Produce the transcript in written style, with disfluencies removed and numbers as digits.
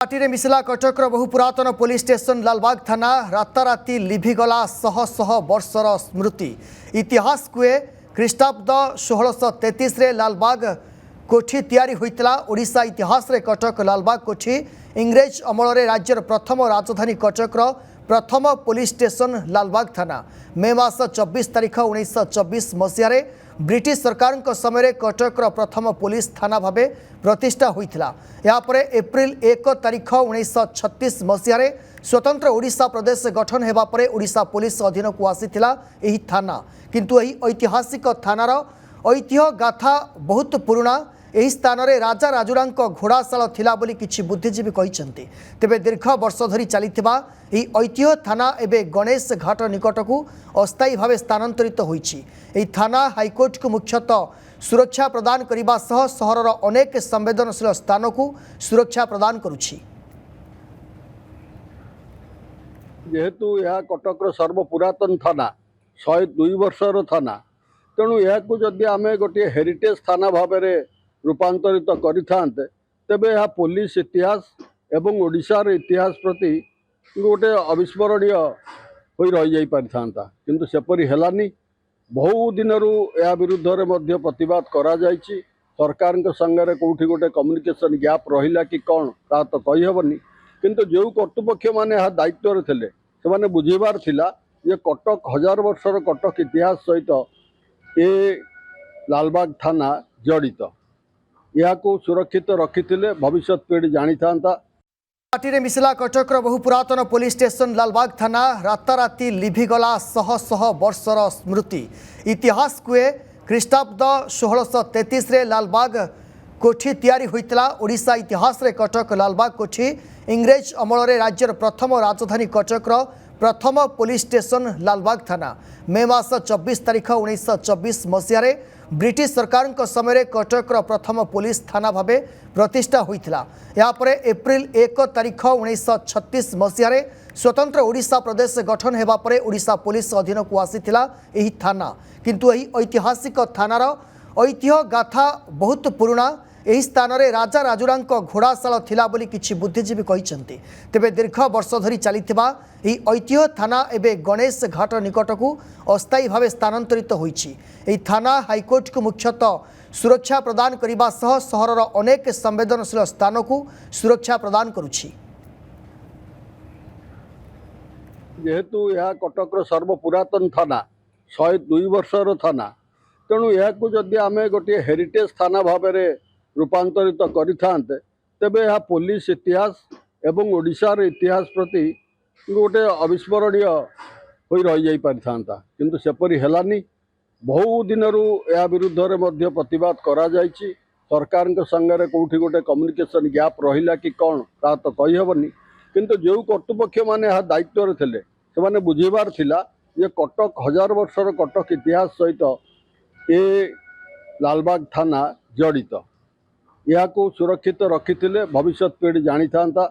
Party मिशिला कटकर बहु पुरातन पुलिस स्टेशन लालबाग थाना राताराति लिभिगला शह शह वर्षर स्मृति इतिहास कुए ख्रीष्टाब्द 1633 लालबाग कोठी तैयारी होइतला। ओडिशा इतिहास रे कटक लालबाग कोठी इंग्रेज अमल रे राज्यर प्रथम राजधानी कटकर प्रथम पुलिस स्टेशन लालबाग थाना मे मास 24 तारिख 1924 मसीह ब्रिटिश सरकार समय कटकर प्रथम पुलिस थाना भावे प्रतिष्ठा होइथिला। यापरे एप्रिल 1 तारिख 1936 मसीह स्वतंत्र ओडिशा प्रदेश गठन हेबा परे ओडिशा पुलिस अधीन को आसीथिला एही थाना। किंतु एही ऐतिहासिक थानार ऐतिह्य गाथा बहुत पुराना। एही स्थान रे राजा राजुरांक घोड़ाशाल थिला बोली किछि बुद्धिजीवी कहिसंती। तेबे दीर्घ वर्ष धरी चलिथिबा एही ऐतिह्य थाना एबे गणेश घाट निकटकू अस्थायी भावे स्थानांतरित होईछि। एही थाना हाईकोर्ट को मुख्यतः सुरक्षा प्रदान करने सह सहरर अनेक संवेदनशील स्थान को सुरक्षा प्रदान करुछि। जेहेतु यह कटक सर्वपुरातन थाना 102 वर्षर थाना तेणु यह जदि आम गोटे हेरिटेज थाना भाव में रूपांतरित करें तेबे यह पुलिस इतिहास एवं ओडिशार इतिहास प्रति गोटे अविस्मरणीय हो रही जाई पारिथांता किंतु सेपरी हेलानी। बहु दिन या विरुद्ध में प्रतिवाद करा जायछि। सरकार संगे कौटी गोटे कम्युनिकेशन गैप रहिला कि कौन ता तो कहीहबनी किंतु जो कर्तृपक्ष माने यह दायित्व थे से बुझेबार थिला जे कटक 1000 वर्षर कटक इतिहास सहित ए लालबाग थाना जड़ित यह सुरक्षित रखी भविष्य पीढ़ी जानी था। पार्टी मिशिला कटकर बहु पुरातन पुलिस स्टेशन लालबाग थाना राताराति लिभिगला शह शह वर्षर स्मृति इतिहास कुए ख्रीष्टाब्द 1633 लालबाग कोठी तैयारी होइतला। ओडिशा इतिहास रे कटक लालबाग कोठी इंग्रेज अमल रे राज्यर प्रथम राजधानी कटकर प्रथम पुलिस स्टेशन लालबाग थाना मे मास 24 तारिख 1924 मसीह ब्रिटिश सरकार समय कटकर प्रथम पुलिस थाना भावे प्रतिष्ठा होइथिला। यापरे एप्रिल 1 तारिख 1936 मसीह स्वतंत्र ओडिशा प्रदेश गठन हेबा परे ओडिशा पुलिस अधीन को आसीथिला एही थाना। किंतु एही ऐतिहासिक थानार ऐतिह्य गाथा बहुत पुराना। एही स्थान रे राजा राजुरांक घोड़ाशाल थिला बोली किछि बुद्धिजीवी कहिसंती। तेबे दीर्घ वर्ष धरी चलिथिबा एही ऐतिह्य थाना एबे गणेश घाट निकटकू अस्थायी भावे स्थानांतरित होईछि। एही थाना हाईकोर्ट को मुख्यतः सुरक्षा प्रदान करने सह सहरर अनेक संवेदनशील स्थान को सुरक्षा प्रदान करुछि। जेहेतु यह कटक सर्वपुरातन थाना 102 वर्षर थाना तेणु यह जदि आम गोटे हेरिटेज थाना भाव में रूपांतरित करें तेबे यह पुलिस इतिहास एवं ओडिशार इतिहास प्रति गोटे अविस्मरणीय हो रही जाई पारिथांता किंतु सेपरी हेलानी। बहु दिन या विरुद्ध में प्रतिवाद करा जायछि। सरकार संगे कौटी गोटे कम्युनिकेशन गैप रहिला कि कौन ता तो कहीहबनी किंतु जो कर्तृपक्ष माने यह दायित्व थे से बुझेबार थिला जे कटक 1000 वर्षर कटक इतिहास सहित ए लालबाग थाना जड़ित यह सुरक्षित रखी भविष्य पीढ़ी जानी था।